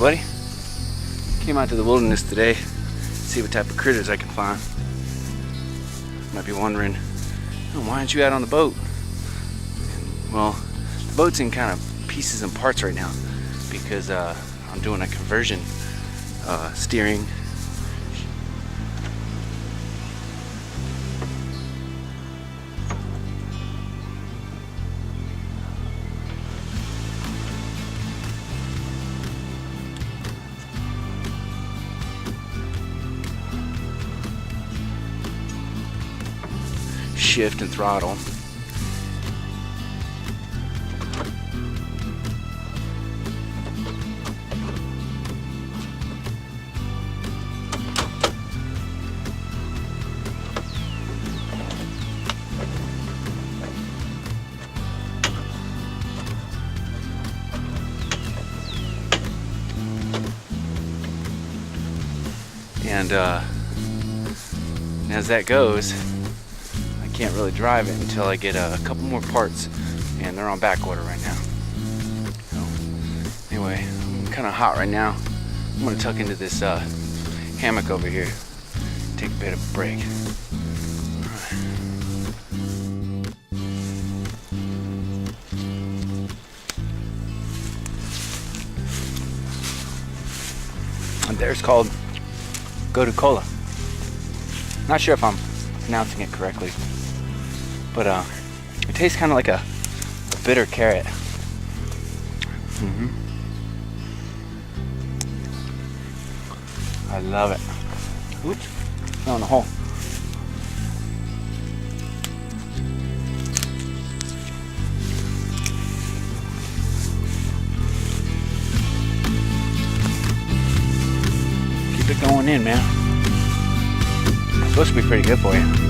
buddy. Came out to the wilderness today, see what type of critters I can find. You might be wondering, oh, why aren't you out on the boat? Well, the boat's in kind of pieces and parts right now because I'm doing a conversion, steering. Shift and throttle. And as that goes, can't really drive it until I get a couple more parts, and they're on back order right now. So anyway, I'm kind of hot right now. I'm gonna tuck into this hammock over here, take a bit of a break. And there's called Gotu-Kola. Not sure if I'm pronouncing it correctly, but it tastes kind of like a bitter carrot. I love it. Oops, fell in the hole. Keep it going in, man. It's supposed to be pretty good for you.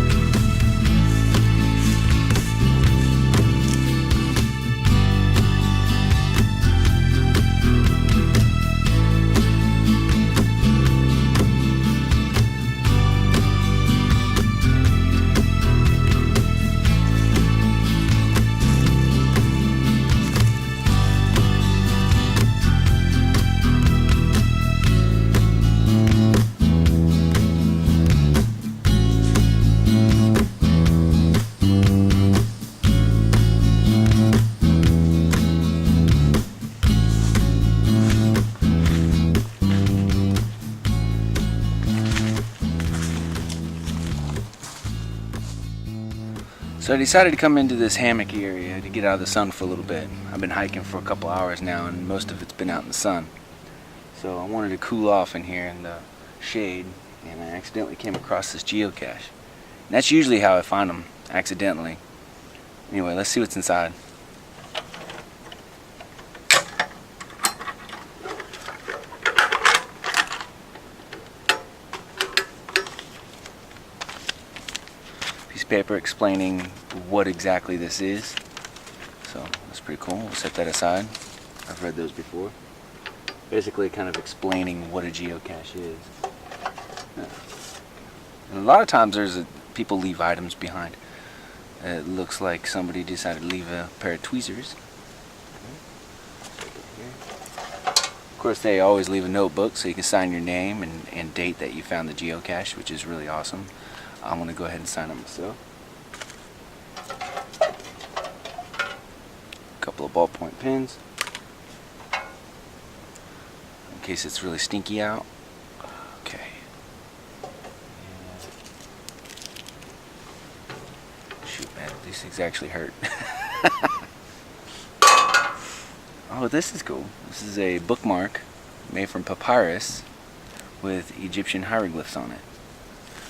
So I decided to come into this hammock area to get out of the sun for a little bit. I've been hiking for a couple hours now, and most of it's been out in the sun. So I wanted to cool off in here in the shade, and I accidentally came across this geocache. And that's usually how I find them, accidentally. Anyway, let's see what's inside. Paper explaining what exactly this is, so that's pretty cool. We'll set that aside. I've read those before. Basically kind of explaining what a geocache is. Yeah. And a lot of times people leave items behind. It looks like somebody decided to leave a pair of tweezers. Of course, they always leave a notebook so you can sign your name and date that you found the geocache, which is really awesome. I'm going to go ahead and sign it myself. A couple of ballpoint pens in case it's really stinky out. Okay. Shoot, man, these things actually hurt. Oh, this is cool. This is a bookmark made from papyrus with Egyptian hieroglyphs on it.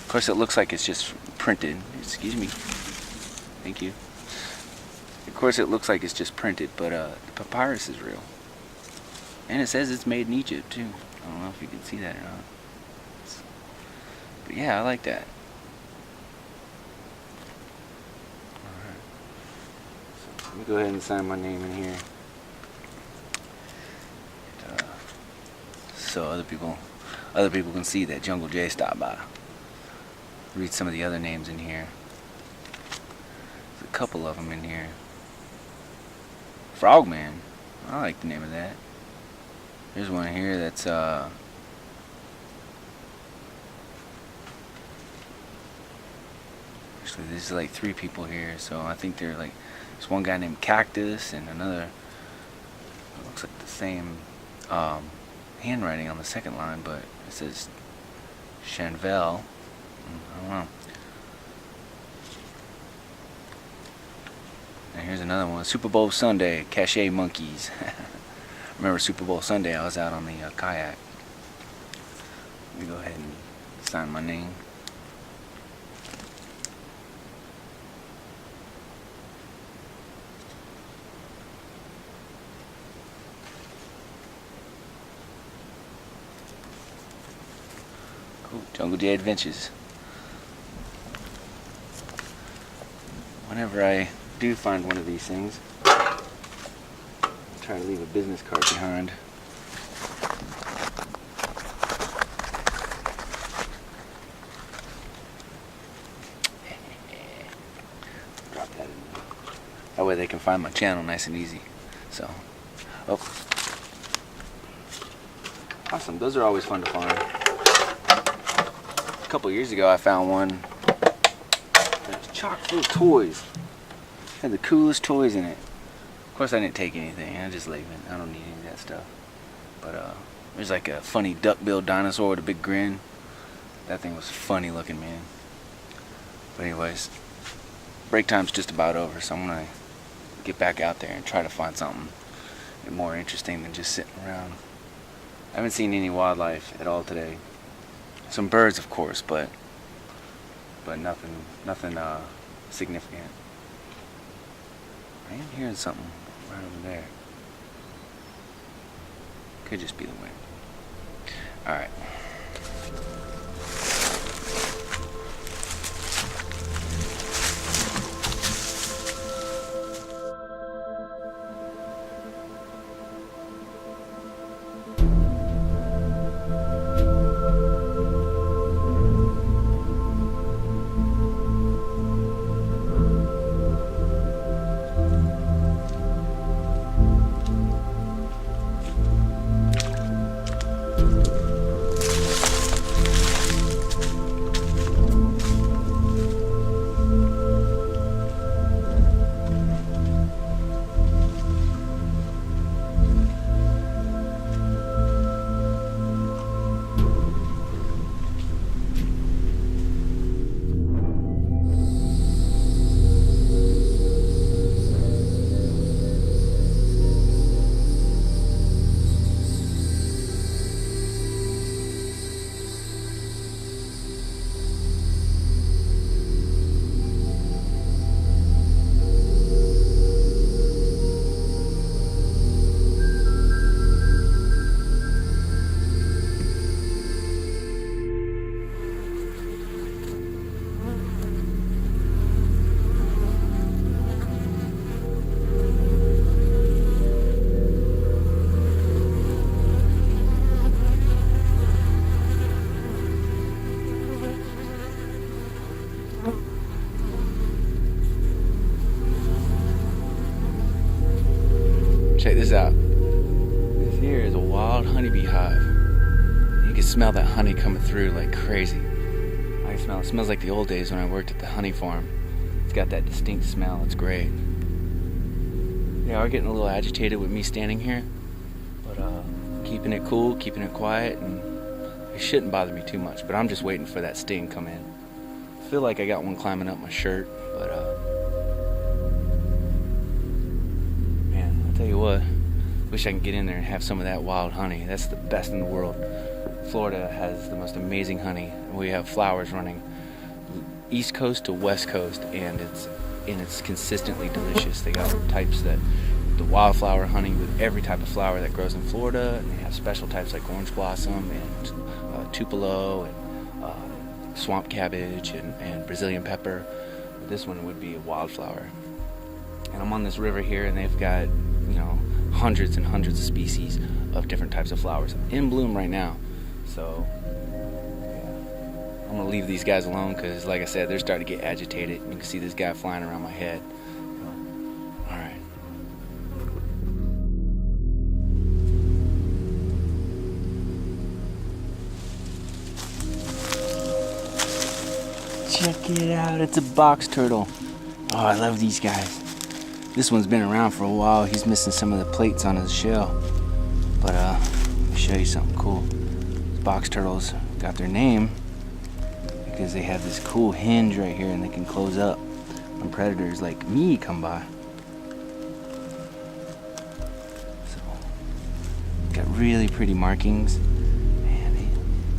Of course, it looks like it's just printed. Excuse me. Thank you. Of course, it looks like it's just printed, but the papyrus is real. And it says it's made in Egypt, too. I don't know if you can see that or not. But yeah, I like that. Alright. So let me go ahead and sign my name in here. So other people can see that Jungle J stopped by. Read some of the other names in here. There's a couple of them in here. Frogman. I like the name of that. Here's one here that's actually there's like 3 people here, so I think they're like, there's one guy named Cactus and another, it looks like the same handwriting on the second line, but it says Chanvel. I don't know. And here's another one, Super Bowl Sunday, Cachet Monkeys. Remember Super Bowl Sunday, I was out on the kayak. Let me go ahead and sign my name. Cool, Jungle Day Adventures. Whenever I do find one of these things, try to leave a business card behind. Drop that in there. That way they can find my channel nice and easy. So, oh, awesome. Those are always fun to find. A couple years ago, I found one that was chock full of toys. It had the coolest toys in it. Of course I didn't take anything, I just leave it. I don't need any of that stuff. But there's like a funny duck-billed dinosaur with a big grin. That thing was funny looking, man. But anyways, break time's just about over, so I'm gonna get back out there and try to find something more interesting than just sitting around. I haven't seen any wildlife at all today. Some birds, of course, but nothing significant. I am hearing something right over there. Could just be the wind. Alright. Check this out. This here is a wild honeybee hive. You can smell that honey coming through like crazy. I can smell it. It smells like the old days when I worked at the honey farm. It's got that distinct smell. It's great. They are getting a little agitated with me standing here, but keeping it cool, keeping it quiet, and it shouldn't bother me too much. But I'm just waiting for that sting to come in. I feel like I got one climbing up my shirt, but man, I'll tell you what. Wish I could get in there and have some of that wild honey. That's the best in the world. Florida has the most amazing honey. We have flowers running east coast to west coast, and it's consistently delicious. They got types that the wildflower honey with every type of flower that grows in Florida, and they have special types like orange blossom and tupelo and swamp cabbage and Brazilian pepper. But this one would be a wildflower. And I'm on this river here, and they've got, you know, hundreds and hundreds of species of different types of flowers in bloom right now. So yeah, I'm gonna leave these guys alone because, like I said, they're starting to get agitated. You can see this guy flying around my head. All right. Check it out, it's a box turtle. Oh, I love these guys. This one's been around for a while. He's missing some of the plates on his shell. But let me show you something cool. Box turtles got their name because they have this cool hinge right here and they can close up when predators like me come by. So, got really pretty markings. Man,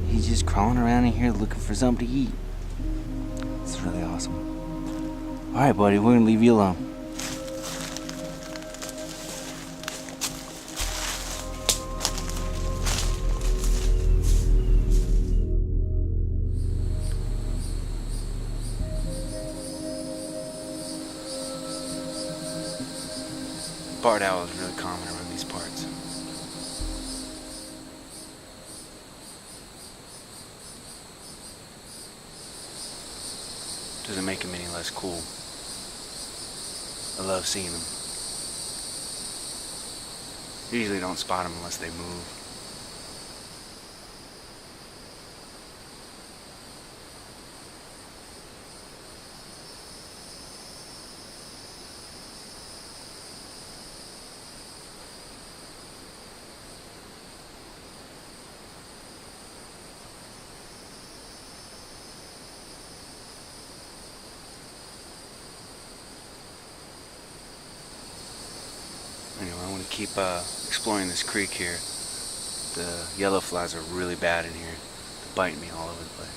he's just crawling around in here looking for something to eat. It's really awesome. Alright, buddy, we're gonna leave you alone. Barred owl is really common around these parts. Doesn't make them any less cool. I love seeing them. Usually don't spot them unless they move. Anyway, I want to keep exploring this creek here. The yellow flies are really bad in here. They're biting me all over the place.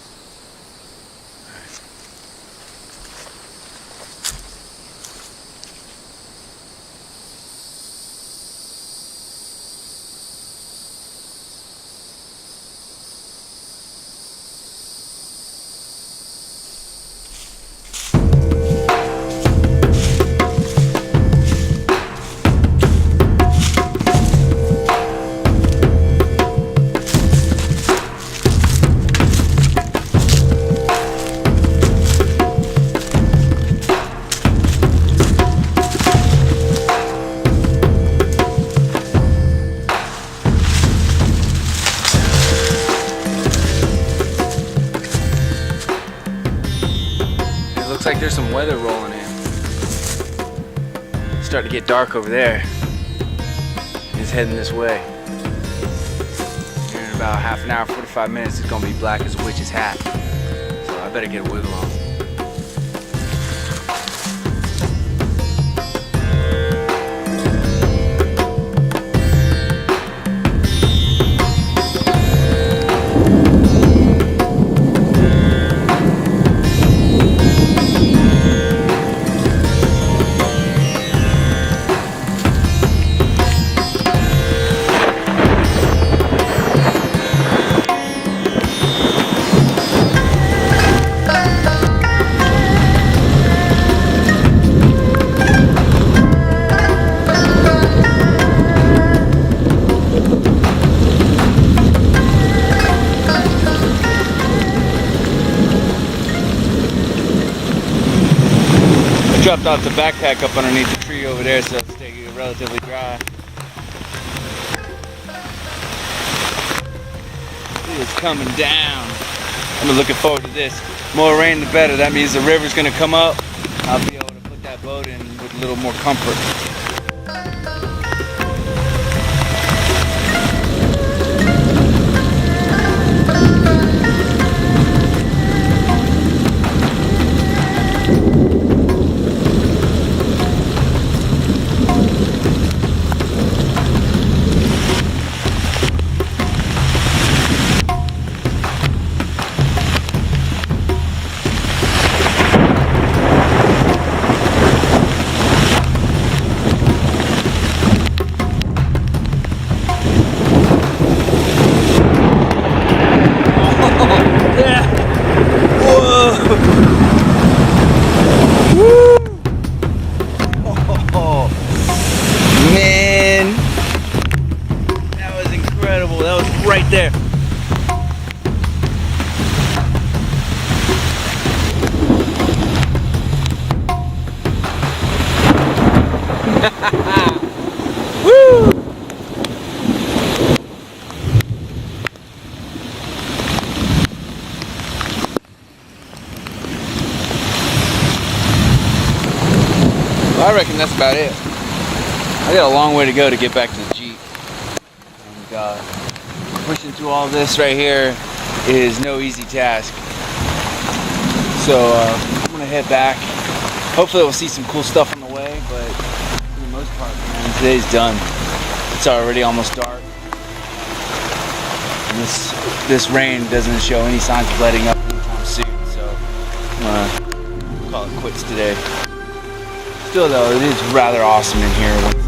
Looks like there's some weather rolling in. It's starting to get dark over there. It's heading this way. In about half an hour, 45 minutes, it's gonna be black as a witch's hat. So I better get a wiggle on. Dropped off the backpack up underneath the tree over there so it'll stay relatively dry. It's coming down. I'm looking forward to this. More rain the better. That means the river's gonna come up. I'll be able to put that boat in with a little more comfort. reckon that's about it. I got a long way to go to get back to the Jeep. And pushing through all this right here is no easy task. So I'm gonna head back. Hopefully we'll see some cool stuff on the way, but for the most part, man, today's done. It's already almost dark. And this rain doesn't show any signs of letting up anytime soon, so I'm gonna call it quits today. Still though, it is rather awesome in here.